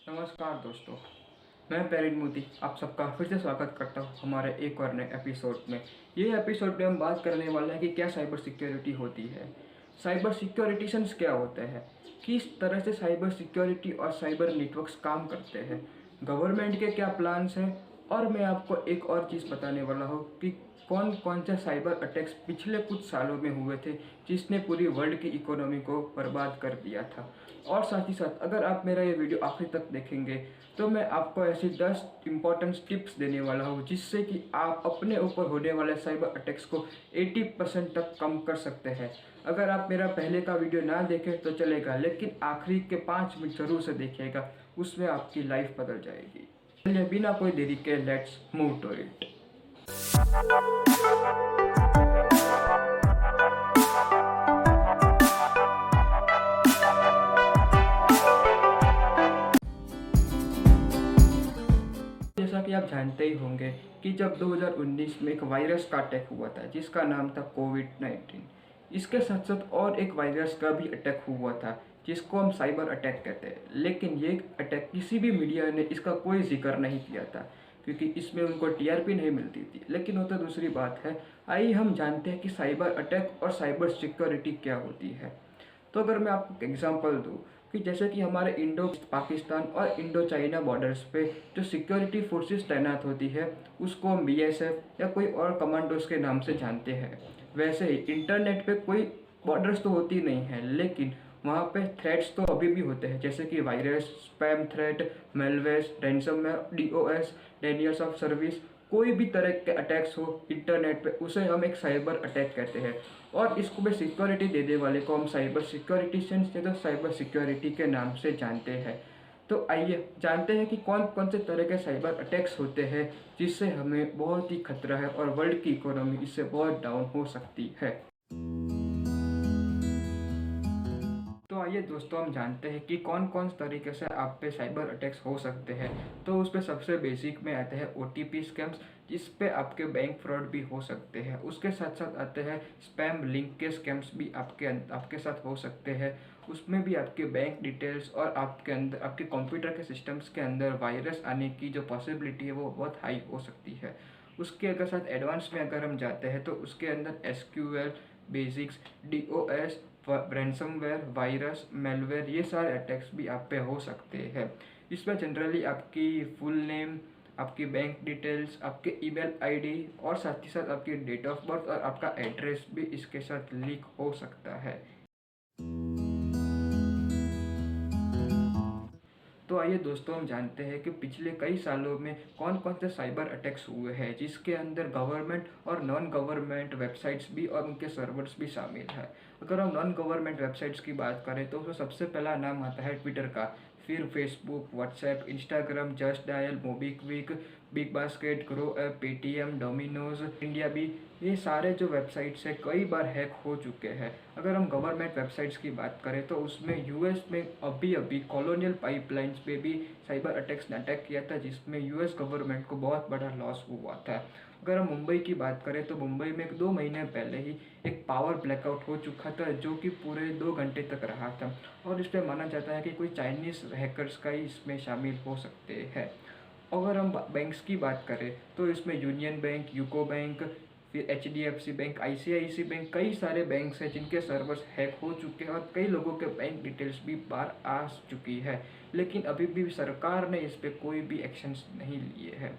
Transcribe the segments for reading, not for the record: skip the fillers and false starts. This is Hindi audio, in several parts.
नमस्कार दोस्तों, मैं पेरिन मोदी आप सबका फिर से स्वागत करता हूँ हमारे एक और नए एपिसोड में। ये एपिसोड में हम बात करने वाले हैं कि क्या साइबर सिक्योरिटी होती है, साइबर सिक्योरिटीशंस क्या होते हैं, किस तरह से साइबर सिक्योरिटी और साइबर नेटवर्क्स काम करते हैं, गवर्नमेंट के क्या प्लान्स हैं, और मैं आपको एक और चीज़ बताने वाला हूँ कि कौन कौन से साइबर अटैक्स पिछले कुछ सालों में हुए थे जिसने पूरी वर्ल्ड की इकोनॉमी को बर्बाद कर दिया था। और साथ ही साथ अगर आप मेरा ये वीडियो आखिर तक देखेंगे तो मैं आपको ऐसी 10 इंपॉर्टेंट टिप्स देने वाला हूँ जिससे कि आप अपने ऊपर होने वाले साइबर अटैक्स को 80% तक कम कर सकते हैं। अगर आप मेरा पहले का वीडियो ना देखें तो चलेगा, लेकिन आखिरी के 5 मिनट जरूर से देखिएगा, उसमें आपकी लाइफ बदल जाएगी। चलिए बिना कोई देरी के लेट्स मूव टू इट। जैसा कि आप जानते ही होंगे कि जब 2019 में एक वायरस का अटैक हुआ था जिसका नाम था कोविड-19, इसके साथ साथ और एक वायरस का भी अटैक हुआ था जिसको हम साइबर अटैक कहते हैं, लेकिन ये अटैक किसी भी मीडिया ने इसका कोई जिक्र नहीं किया था क्योंकि इसमें उनको टीआरपी नहीं मिलती थी। लेकिन वो तो दूसरी बात है। आइए हम जानते हैं कि साइबर अटैक और साइबर सिक्योरिटी क्या होती है। तो अगर मैं आपको एग्जांपल दूं कि जैसे कि हमारे इंडो पाकिस्तान और इंडो चाइना बॉर्डर्स पे जो सिक्योरिटी फोर्सेस तैनात होती है उसको हम बीएसएफ या कोई और कमांडोज के नाम से जानते हैं। वैसे ही इंटरनेट पे कोई बॉर्डर्स तो होती नहीं है, लेकिन वहाँ पे थ्रेट्स तो अभी भी होते हैं, जैसे कि virus, spam threat, malware, ransomware, DOS, Daniels of service. कोई भी तरह के अटैक्स हो इंटरनेट पे उसे हम एक साइबर अटैक कहते हैं, और इसको भी सिक्योरिटी देने वाले को हम साइबर सिक्योरिटीशियंस या तो साइबर सिक्योरिटी के नाम से जानते हैं। तो आइए जानते हैं कि कौन कौन से तरह के साइबर अटैक्स होते हैं जिससे हमें बहुत ही खतरा है और वर्ल्ड की इकोनॉमी इससे बहुत डाउन हो सकती है। तो आइए दोस्तों हम जानते हैं कि कौन कौन तरीके से आप पे साइबर अटैक्स हो सकते हैं। तो उस पर सबसे बेसिक में आते हैं ओटीपी स्कैम्स, जिस पे आपके बैंक फ्रॉड भी हो सकते हैं। उसके साथ साथ आते हैं स्पैम लिंक के स्कैम्स भी आपके साथ हो सकते हैं। उसमें भी आपके बैंक डिटेल्स और आपके अंदर आपके कंप्यूटर के सिस्टम्स के अंदर वायरस आने की जो पॉसिबिलिटी है वो बहुत हाई हो सकती है। उसके अगर साथ एडवांस में अगर हम जाते हैं तो उसके अंदर SQL basics, DOS, ransomware, virus, malware, ये सारे अटैक्स भी आप पे हो सकते हैं। इसमें जनरली आपकी फुल नेम, आपकी बैंक डिटेल्स, आपके ईमेल आईडी और साथ ही साथ आपकी डेट ऑफ बर्थ और आपका एड्रेस भी इसके साथ लीक हो सकता है। तो आइए दोस्तों हम जानते हैं कि पिछले कई सालों में कौन कौन से साइबर अटैक्स हुए हैं जिसके अंदर गवर्नमेंट और नॉन गवर्नमेंट वेबसाइट्स भी और उनके सर्वर्स भी शामिल है। अगर हम नॉन गवर्नमेंट वेबसाइट्स की बात करें तो उसमें सबसे पहला नाम आता है ट्विटर का, फिर Facebook, WhatsApp, Instagram, just dial, MobiKwik, big basket, grow app, Paytm, Domino's India भी। ये सारे जो वेबसाइट्स हैं कई बार हैक हो चुके हैं। अगर हम गवर्नमेंट वेबसाइट्स की बात करें तो उसमें यूएस में अभी अभी कॉलोनियल पाइपलाइंस पे भी साइबर अटैक्स ने अटैक किया था जिसमें यूएस गवर्नमेंट को बहुत बड़ा लॉस हुआ था। अगर हम मुंबई की बात करें तो मुंबई में 2 महीने पहले ही एक पावर ब्लैकआउट हो चुका था जो कि पूरे 2 घंटे तक रहा था, और इस पर माना जाता है कि कोई चाइनीज़ हैकर्स का ही इसमें शामिल हो सकते हैं। अगर हम बैंक्स की बात करें तो इसमें यूनियन बैंक, यूको बैंक, फिर एचडीएफसी बैंक, आईसीआईसी बैंक, कई सारे बैंक्स हैं जिनके सर्वर्स हैक हो चुके हैं और कई लोगों के बैंक डिटेल्स भी बाहर आ चुकी है, लेकिन अभी भी सरकार ने इस पर कोई भी एक्शंस नहीं लिए हैं।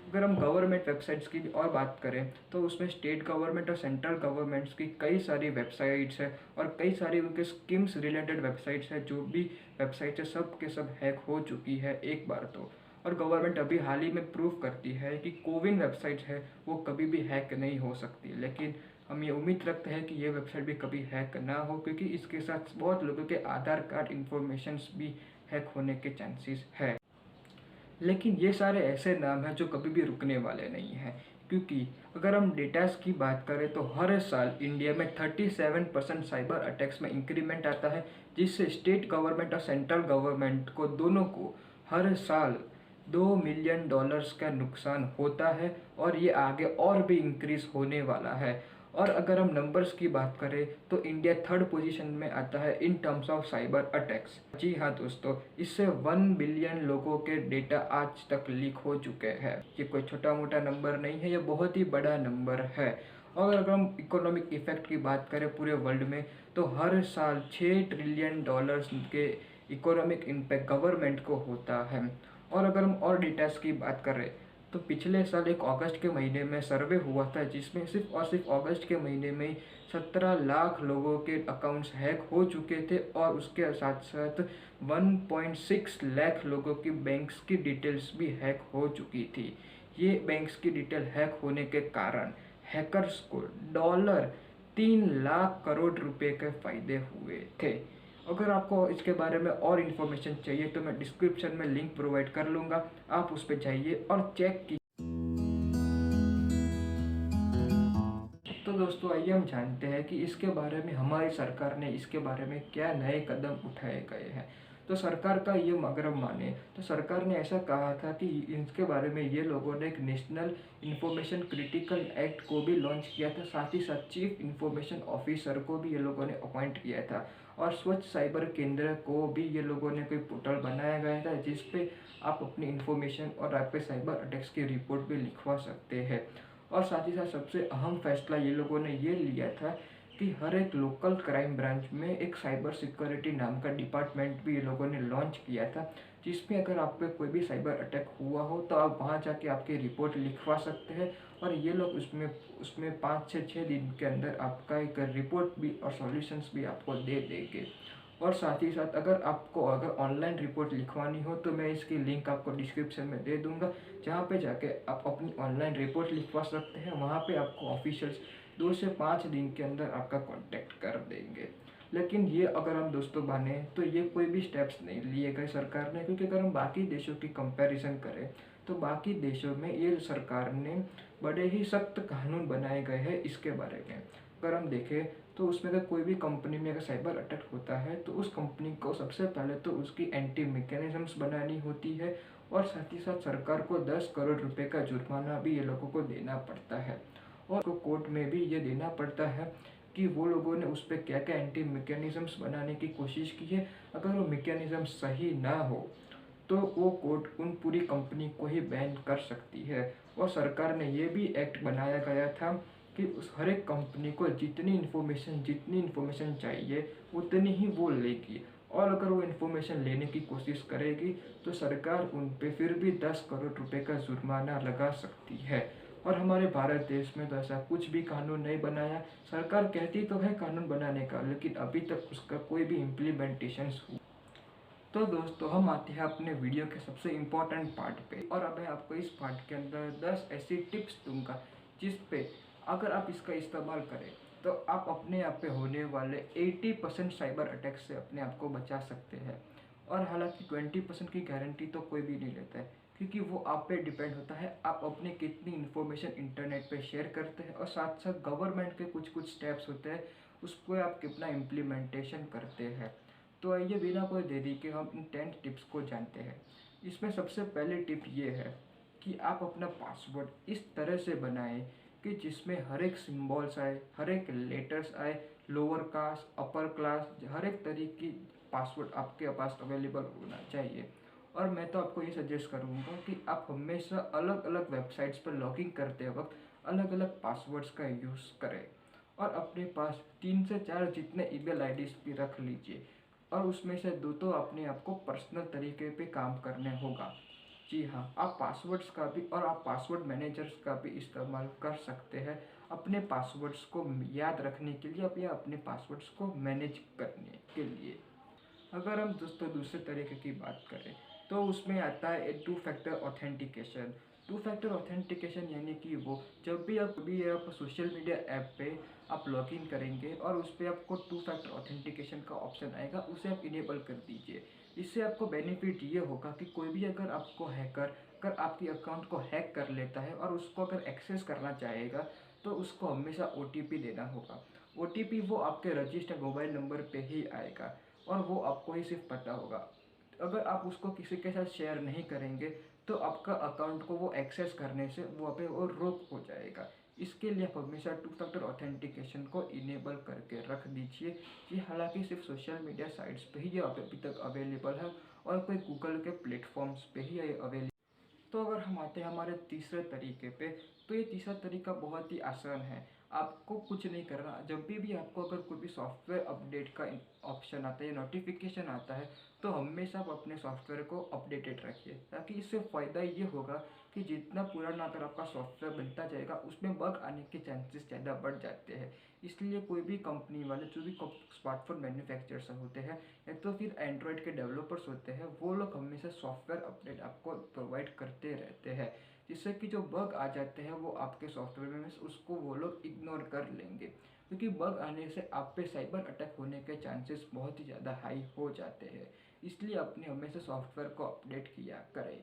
अगर हम गवर्नमेंट वेबसाइट्स की और बात करें तो उसमें स्टेट गवर्नमेंट और सेंट्रल गवर्नमेंट्स की कई सारी वेबसाइट्स हैं और कई सारी उनके स्कीम्स रिलेटेड वेबसाइट्स हैं। जो भी वेबसाइट्स है सब के सब हैक हो चुकी है एक बार तो। और गवर्नमेंट अभी हाल ही में प्रूव करती है कि कोविन वेबसाइट है वो कभी भी हैक नहीं हो सकती, लेकिन हम ये उम्मीद रखते हैं कि ये वेबसाइट भी कभी हैक ना हो क्योंकि इसके साथ बहुत लोगों के आधार कार्ड इंफॉर्मेशंस भी हैक होने के चांसेस है। लेकिन ये सारे ऐसे नाम हैं जो कभी भी रुकने वाले नहीं हैं, क्योंकि अगर हम डेटास की बात करें तो हर साल इंडिया में 37% साइबर अटैक्स में इंक्रीमेंट आता है, जिससे स्टेट गवर्नमेंट और सेंट्रल गवर्नमेंट को दोनों को हर साल $2 मिलियन का नुकसान होता है, और ये आगे और भी इंक्रीज होने वाला है। और अगर हम नंबर्स की बात करें तो इंडिया थर्ड पोजीशन में आता है in terms of cyber attacks. जी हाँ दोस्तों, इससे 1 बिलियन लोगों के डेटा आज तक लीक हो चुके हैं। ये कोई छोटा मोटा नंबर नहीं है, ये बहुत ही बड़ा नंबर है। और अगर हम इकोनॉमिक इफेक्ट की बात करें पूरे वर्ल्ड में, तो हर साल $6 ट्रिलियन के इकोनॉमिक इम्पैक्ट गवर्नमेंट को होता है। और अगर हम और डेटास की बात करें तो पिछले साल एक अगस्त के महीने में सर्वे हुआ था, जिसमें सिर्फ और सिर्फ अगस्त के महीने में 17 लाख लोगों के अकाउंट्स हैक हो चुके थे। और उसके साथ साथ 1.6 लाख लोगों की बैंक्स की डिटेल्स भी हैक हो चुकी थी। ये बैंक्स की डिटेल हैक होने के कारण हैकर्स को $3 लाख करोड़ के फायदे हुए थे। अगर आपको इसके बारे में और इन्फॉर्मेशन चाहिए तो मैं डिस्क्रिप्शन में लिंक प्रोवाइड कर लूँगा, आप उस पर जाइए और चेक कीजिए। तो दोस्तों आइए हम जानते हैं कि इसके बारे में हमारी सरकार ने इसके बारे में क्या नए कदम उठाए गए हैं। तो सरकार का ये अगर हम माने तो सरकार ने ऐसा कहा था कि इसके बारे में ये लोगों ने एक नेशनल इंफॉर्मेशन क्रिटिकल एक्ट को भी लॉन्च किया था, साथ ही साथ चीफ इंफॉर्मेशन ऑफिसर को भी ये लोगों ने अपॉइंट किया था। और स्वच्छ साइबर केंद्र को भी ये लोगों ने कोई पोर्टल बनाया गया था, जिसपे आप अपनी इंफॉर्मेशन और आपके साइबर अटैक्स की रिपोर्ट भी लिखवा सकते हैं। और साथ ही साथ सबसे अहम फैसला ये लोगों ने ये लिया था कि हर एक लोकल क्राइम ब्रांच में एक साइबर सिक्योरिटी नाम का डिपार्टमेंट भी ये लोगों ने लॉन्च किया था, जिसमें अगर आप पे कोई भी साइबर अटैक हुआ हो तो आप वहाँ जाके आपकी रिपोर्ट लिखवा सकते हैं। और ये लोग उसमें उसमें 5 से 6 दिन के अंदर आपका एक रिपोर्ट भी और सॉल्यूशंस भी आपको दे देंगे। और साथ ही साथ अगर ऑनलाइन रिपोर्ट लिखवानी हो तो मैं इसकी लिंक आपको डिस्क्रिप्शन में दे दूंगा, जहाँ पे जाके आप अपनी ऑनलाइन रिपोर्ट लिखवा सकते हैं। वहाँ पे आपको ऑफिशियल्स 2 से 5 दिन के अंदर आपका कांटेक्ट कर देंगे। लेकिन ये अगर हम दोस्तों माने तो ये कोई भी स्टेप्स नहीं लिए गए सरकार ने, क्योंकि अगर हम बाकी देशों की कंपैरिजन करें तो बाकी देशों में ये सरकार ने बड़े ही सख्त कानून बनाए गए हैं इसके बारे में। अगर हम देखें तो उसमें अगर कोई भी कंपनी में अगर साइबर अटैक होता है तो उस कंपनी को सबसे पहले तो उसकी एंटी मैकेनिज्म्स बनानी होती है। और साथ ही साथ सरकार को 10 करोड़ रुपए का जुर्माना भी ये लोगों को देना पड़ता है। और कोर्ट में भी ये देना पड़ता है कि वो लोगों ने उस पर क्या क्या एंटी मैकेनिज्म्स बनाने की कोशिश की है। अगर वो मैकेनिज्म सही ना हो तो वो कोर्ट उन पूरी कंपनी को ही बैन कर सकती है। और सरकार ने ये भी एक्ट बनाया गया था कि उस हर एक कंपनी को जितनी इन्फॉर्मेशन चाहिए उतनी ही वो लेगी। और अगर वो इन्फॉर्मेशन लेने की कोशिश करेगी तो सरकार उन पे फिर भी 10 करोड़ रुपए का जुर्माना लगा सकती है। और हमारे भारत देश में तो ऐसा कुछ भी कानून नहीं बनाया। सरकार कहती तो है कानून बनाने का, लेकिन अभी तक उसका कोई भी इम्प्लीमेंटेशन। तो दोस्तों हम आते हैं अपने वीडियो के सबसे इम्पोर्टेंट पार्ट पे। और अब मैं आपको इस पार्ट के अंदर 10 ऐसी टिप्स दूंगा जिस पे अगर आप इसका इस्तेमाल करें तो आप अपने आप पे होने वाले 80% साइबर अटैक से अपने आप को बचा सकते हैं। और हालांकि 20% की गारंटी तो कोई भी नहीं लेता है, क्योंकि वो आप पे डिपेंड होता है आप अपनी कितनी इन्फॉर्मेशन इंटरनेट पे शेयर करते हैं। और साथ साथ गवर्नमेंट के कुछ कुछ स्टेप्स होते हैं, उसको आप कितना इम्प्लीमेंटेशन करते हैं। तो आइए बिना कोई देरी के हम इन 10 टिप्स को जानते हैं। इसमें सबसे पहली टिप ये है कि आप अपना पासवर्ड इस तरह से बनाएं कि जिसमें हर एक सिम्बॉल्स आए, हर एक लेटर्स आए, लोअर क्लास अपर क्लास, हर एक तरीके की पासवर्ड आपके पास अवेलेबल होना चाहिए। और मैं तो आपको ये सजेस्ट करूँगा कि आप हमेशा अलग अलग वेबसाइट्स पर लॉगिन करते वक्त अलग अलग पासवर्ड्स का यूज़ करें। और अपने पास 3 से 4 जितने ईमेल आईडीज भी रख लीजिए, और उसमें से 2 तो अपने आप को पर्सनल तरीके पे काम करने होगा। जी हाँ, आप पासवर्ड्स का भी और आप पासवर्ड मैनेजर्स का भी इस्तेमाल कर सकते हैं अपने पासवर्ड्स को याद रखने के लिए या अपने पासवर्ड्स को मैनेज करने के लिए। अगर हम दोस्तों दूसरे तरीके की बात करें तो उसमें आता है 2 फैक्टर ऑथेंटिकेशन। 2 फैक्टर ऑथेंटिकेशन यानी कि वो जब भी आप सोशल मीडिया ऐप पे आप लॉगिन करेंगे और उस पर आपको 2 फैक्टर ऑथेंटिकेशन का ऑप्शन आएगा, उसे आप इनेबल कर दीजिए। इससे आपको बेनिफिट ये होगा कि कोई भी अगर आपको हैकर अगर आपकी अकाउंट को हैक कर लेता है और उसको अगर एक्सेस करना चाहेगा तो उसको हमेशा OTP देना होगा। OTP वो आपके रजिस्टर्ड मोबाइल नंबर पे ही आएगा और वो आपको ही सिर्फ पता होगा। अगर आप उसको किसी के साथ शेयर नहीं करेंगे तो आपका अकाउंट को वो एक्सेस करने से वो पे वो रोक हो जाएगा। इसके लिए आप हमेशा टू फैक्टर ऑथेंटिकेशन को इनेबल करके रख दीजिए। ये हालांकि सिर्फ सोशल मीडिया साइट्स पे ही ये अभी तक अवेलेबल है और कोई गूगल के प्लेटफॉर्म्स पे ही ये अवेलेबल। तो अगर हम आते हैं हमारे तीसरे तरीके पे, तो ये तीसरा तरीका बहुत ही आसान है। आपको कुछ नहीं करना, जब भी आपको अगर कोई भी सॉफ्टवेयर अपडेट का ऑप्शन आता है या नोटिफिकेशन आता है, तो हमेशा आप अपने सॉफ्टवेयर को अपडेटेड रखिए, ताकि इससे फ़ायदा ये होगा कि जितना पुराना अगर आपका सॉफ्टवेयर बनता जाएगा उसमें बग आने के चांसेस ज़्यादा बढ़ जाते हैं। इसलिए कोई भी कंपनी वाले जो भी स्मार्टफोन मैन्युफैक्चरर्स होते हैं या तो फिर एंड्रॉयड के डेवलपर्स होते हैं, वो लोग हमेशा सॉफ्टवेयर अपडेट आपको प्रोवाइड करते रहते हैं, जिससे कि जो बग आ जाते हैं वो आपके सॉफ्टवेयर में उसको वो लोग इग्नोर कर लेंगे, क्योंकि बग आने से आप पे साइबर अटैक होने के चांसेस बहुत ही ज़्यादा हाई हो जाते हैं। इसलिए अपने हमेशा सॉफ्टवेयर को अपडेट किया करें।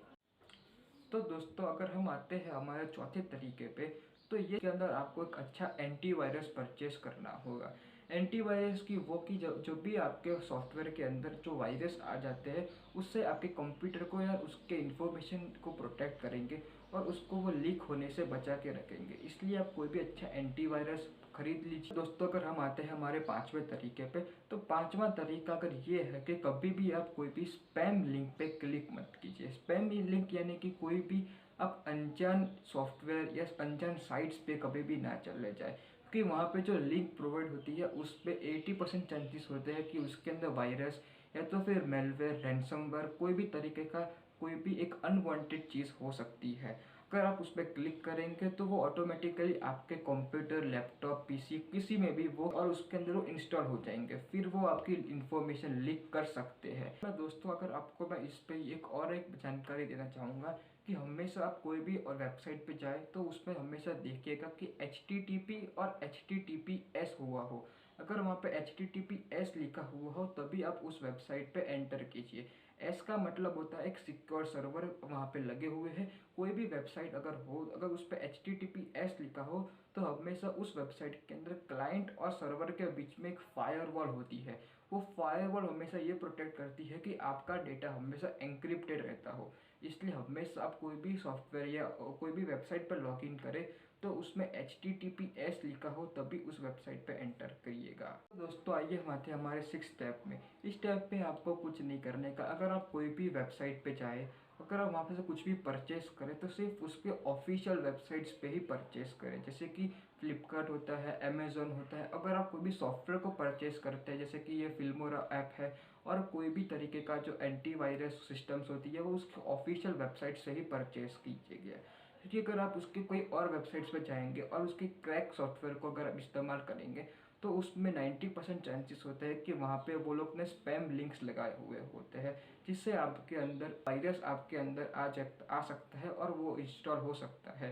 तो दोस्तों अगर हम आते हैं हमारे चौथे तरीके पे, तो ये के अंदर आपको एक अच्छा एंटीवायरस परचेस करना होगा। एंटीवायरस की वो की जो भी आपके सॉफ्टवेयर के अंदर जो वायरस आ जाते हैं, उससे आपके कंप्यूटर को या उसके इंफॉर्मेशन को प्रोटेक्ट करेंगे और उसको वो लीक होने से बचा के रखेंगे। इसलिए आप कोई भी अच्छा एंटीवायरस खरीद लीजिए। दोस्तों अगर हम आते हैं हमारे पांचवें तरीके पे, तो पांचवा तरीका अगर ये है कि कभी भी आप कोई भी स्पैम लिंक पे क्लिक मत कीजिए। स्पैम लिंक यानी कि कोई भी आप अनजान सॉफ्टवेयर या अनजान साइट्स पे कभी भी ना चले जाए, क्योंकि वहाँ पे जो लिंक प्रोवाइड होती है उस पर 80% चांसेस होते हैं कि उसके अंदर वायरस या तो फिर मेलवेयर, रैंसमवेयर, कोई भी तरीके का कोई भी एक अनवांटेड चीज़ हो सकती है। अगर आप उस पर क्लिक करेंगे तो वो ऑटोमेटिकली आपके कंप्यूटर, लैपटॉप, पीसी किसी में भी वो और उसके अंदर वो इंस्टॉल हो जाएंगे, फिर वो आपकी इंफॉर्मेशन लीक कर सकते हैं। मैं दोस्तों अगर आपको मैं इस पे एक जानकारी देना चाहूँगा कि हमेशा आप कोई भी और वेबसाइट पे जाए तो उसमें हमेशा देखिएगा कि HTTP और HTTPS हुआ हो। अगर वहाँ पे HTTPS लिखा हुआ हो तभी आप उस वेबसाइट पे एंटर कीजिए। एस का मतलब होता है एक सिक्योर सर्वर वहाँ पे लगे हुए हैं। कोई भी वेबसाइट अगर हो, अगर उस पर HTTPS लिखा हो तो हमेशा उस वेबसाइट के अंदर क्लाइंट और सर्वर के बीच में एक फायरवॉल होती है। वो फायरवॉल हमेशा ये प्रोटेक्ट करती है कि आपका डेटा हमेशा एंक्रिप्टेड रहता हो। इसलिए हमेशा आप कोई भी सॉफ्टवेयर या कोई भी वेबसाइट पर लॉग इन करें तो उसमें HTTPS लिखा हो तभी उस वेबसाइट पे एंटर करिएगा। तो दोस्तों आइए हम आते हैं हमारे 6 स्टेप में। इस स्टेप पे आपको कुछ नहीं करने का। अगर आप कोई भी वेबसाइट पे जाए, अगर आप वहाँ पे से कुछ भी परचेस करें तो सिर्फ उसके ऑफिशियल वेबसाइट्स पे ही परचेस करें, जैसे कि फ्लिपकार्ट होता है, अमेजोन होता है। अगर आप कोई भी सॉफ्टवेयर को परचेस करते हैं, जैसे कि ये फिल्मोरा ऐप है और कोई भी तरीके का जो एंटीवायरस सिस्टम्स होती है, वो उसके ऑफिशियल वेबसाइट से ही परचेस कीजिएगा। क्योंकि अगर आप उसके कोई और वेबसाइट्स पर जाएंगे और उसके क्रैक सॉफ्टवेयर को अगर आप इस्तेमाल करेंगे तो उसमें 90% चांसेस होते हैं कि वहाँ पे वो लोग ने स्पैम लिंक्स लगाए हुए होते हैं, जिससे आपके अंदर वायरस आपके अंदर आ सकता है और वो इंस्टॉल हो सकता है।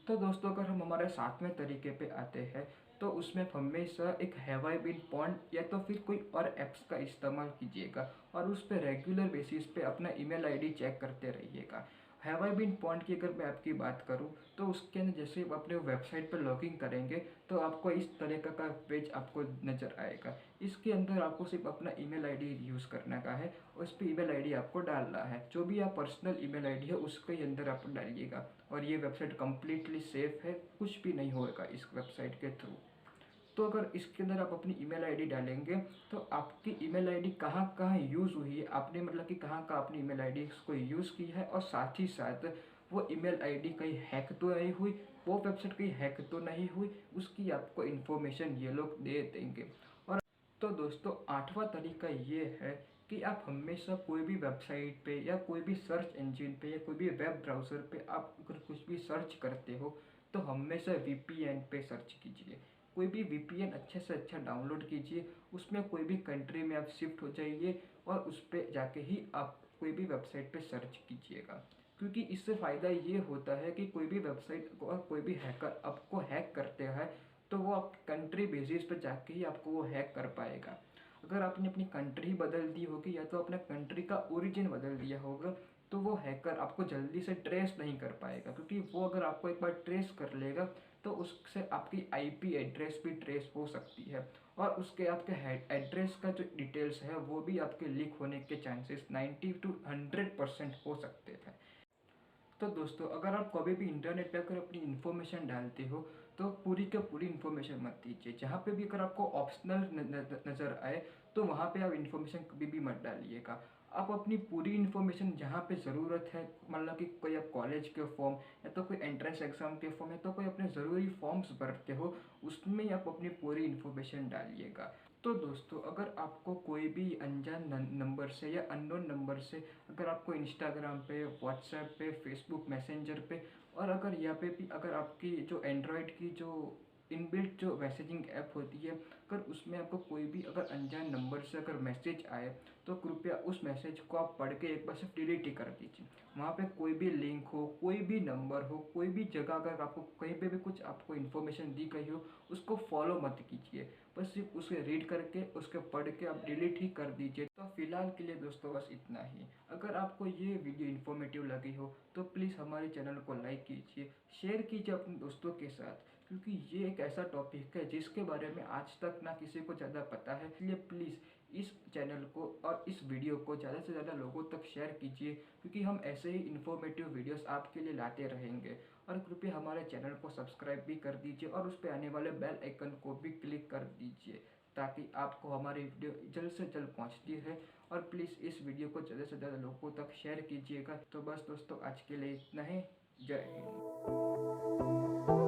तो दोस्तों अगर हम हमारे 7वें तरीके पे आते हैं, तो उसमें हमेशा एक हैव आई बीन पॉन्ड या तो फिर कोई और ऐप्स का इस्तेमाल कीजिएगा और उस पर रेगुलर बेसिस पे अपना ईमेल आईडी चेक करते रहिएगा। हैव आई बीन पॉन्ड की अगर मैं आपकी बात करूं तो उसके अंदर जैसे आप अपने वेबसाइट पर लॉगिन करेंगे तो आपको इस तरीके का पेज आपको नज़र आएगा। इसके अंदर आपको सिर्फ अपना ईमेल आईडी यूज़ करने का है और उस पर ईमेल आईडी आपको डालना है। जो भी आप पर्सनल ईमेल आईडी है उसके ही अंदर आप डालिएगा और ये वेबसाइट कम्प्लीटली सेफ है, कुछ भी नहीं होगा इस वेबसाइट के थ्रू। तो अगर इसके अंदर आप अपनी ईमेल आईडी डालेंगे तो आपकी ईमेल आईडी कहाँ कहाँ यूज़ हुई है, आपने मतलब कि कहाँ कहाँ अपनी ईमेल आईडी को यूज़ की है, और साथ ही साथ वो ईमेल आईडी कहीं हैक तो नहीं हुई, वो वेबसाइट कहीं हैक तो नहीं हुई, उसकी आपको इन्फॉर्मेशन ये लोग दे देंगे। और तो दोस्तों 8वां तरीका ये है कि आप हमेशा कोई भी वेबसाइट पे या कोई भी सर्च इंजन पे या कोई भी वेब ब्राउज़र पे आप अगर कुछ भी सर्च करते हो तो हमेशा VPN पे सर्च कीजिए। कोई भी VPN अच्छे से अच्छा डाउनलोड कीजिए, उसमें कोई भी कंट्री में आप शिफ्ट हो जाइए और उस पर जाके ही आप कोई भी वेबसाइट पे सर्च कीजिएगा। क्योंकि इससे फ़ायदा ये होता है कि कोई भी वेबसाइट को और कोई भी हैकर आपको हैक करते हैं तो वो आप कंट्री बेसिस पे जाके ही आपको वो हैक कर पाएगा। अगर आपने अपनी कंट्री बदल दी होगी या तो अपने कंट्री का ओरिजिन बदल दिया होगा तो वो हैकर आपको जल्दी से ट्रेस नहीं कर पाएगा, क्योंकि वो अगर आपको एक बार ट्रेस कर लेगा तो उससे आपकी IP एड्रेस भी ट्रेस हो सकती है और उसके आपके एड्रेस का जो डिटेल्स है वो भी आपके लीक होने के चांसेस 90 to 100% हो सकते हैं। तो दोस्तों अगर आप कभी भी इंटरनेट पे अगर अपनी इन्फॉर्मेशन डालते हो तो पूरी की पूरी इन्फॉर्मेशन मत दीजिए। जहाँ पे भी अगर आपको ऑप्शनल नज़र आए तो वहाँ पे आप इन्फॉर्मेशन कभी भी मत डालिएगा। आप अपनी पूरी इन्फॉर्मेशन जहाँ पे ज़रूरत है, मतलब कि कोई आप कॉलेज के फॉर्म या तो कोई एंट्रेंस एग्ज़ाम के फॉर्म या तो कोई अपने ज़रूरी फॉर्म्स भरते हो, उसमें ही आप अपनी पूरी इन्फॉर्मेशन डालिएगा। तो दोस्तों, अगर आपको कोई भी अनजान नंबर से या अननोन नंबर से अगर आपको इंस्टाग्राम पे, व्हाट्सएप पे, फेसबुक मैसेंजर पे और अगर यहाँ पे भी अगर आपकी जो एंड्रॉयड की जो इनबिल्ट जो मैसेजिंग ऐप होती है, अगर उसमें आपको कोई भी अगर अनजान नंबर से अगर मैसेज आए तो कृपया उस मैसेज को आप पढ़ के एक बार सिर्फ डिलीट ही कर दीजिए। वहाँ पे कोई भी लिंक हो, कोई भी नंबर हो, कोई भी जगह अगर आपको कहीं पे भी कुछ आपको इन्फॉर्मेशन दी गई हो, उसको फॉलो मत कीजिए। बस सिर्फ उसे रीड करके उसके पढ़ के आप डिलीट ही कर दीजिए। तो फिलहाल के लिए दोस्तों बस इतना ही। अगर आपको ये वीडियो इन्फॉर्मेटिव लगी हो तो प्लीज़ हमारे चैनल को लाइक कीजिए, शेयर कीजिए अपने दोस्तों के साथ, क्योंकि ये एक ऐसा टॉपिक है जिसके बारे में आज तक ना किसी को ज़्यादा पता है। इसलिए प्लीज़ इस चैनल को और इस वीडियो को ज़्यादा से ज़्यादा लोगों तक शेयर कीजिए, क्योंकि हम ऐसे ही इन्फॉर्मेटिव वीडियोस आपके लिए लाते रहेंगे। और कृपया हमारे चैनल को सब्सक्राइब भी कर दीजिए और उस पर आने वाले बेल आइकन को भी क्लिक कर दीजिए, ताकि आपको हमारी वीडियो जल्द से जल्द पहुंचती रहे। और प्लीज़ इस वीडियो को ज़्यादा से ज़्यादा लोगों तक शेयर कीजिएगा। तो बस दोस्तों, आज के लिए इतना ही। जय हिंद।